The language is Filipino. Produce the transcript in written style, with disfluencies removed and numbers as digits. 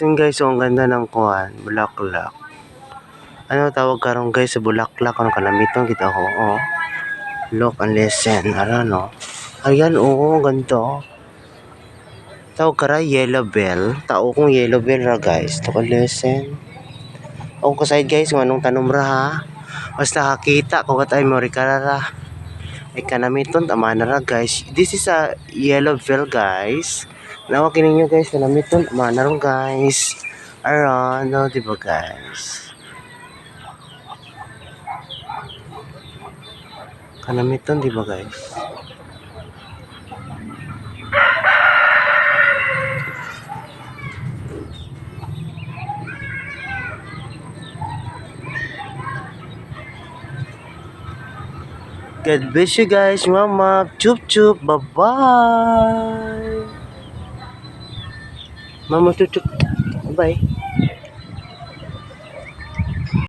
Yun guys, so ang ganda ng kuhan, bulaklak. Ano tawag karon guys sa bulaklak? Ano kalamiton kita ko? Oh. Look and listen. Ano no? Ayan, oo, ganito. Tawag kara yellow bell. Tao kong yellow bell ra guys. To listen. O ko side guys, manong tanom ra ha. Basta hakita ko katay mo rikarara. Ay kanamiton tama na ra guys. This is a yellow bell guys. Nawa kininyo guys, kanamiton tama na ron guys. Aron, no, diba guys? Kanamiton, diba guys? God bless you guys, mama. Chup chup, bye-bye. Mama chup chup. Bye.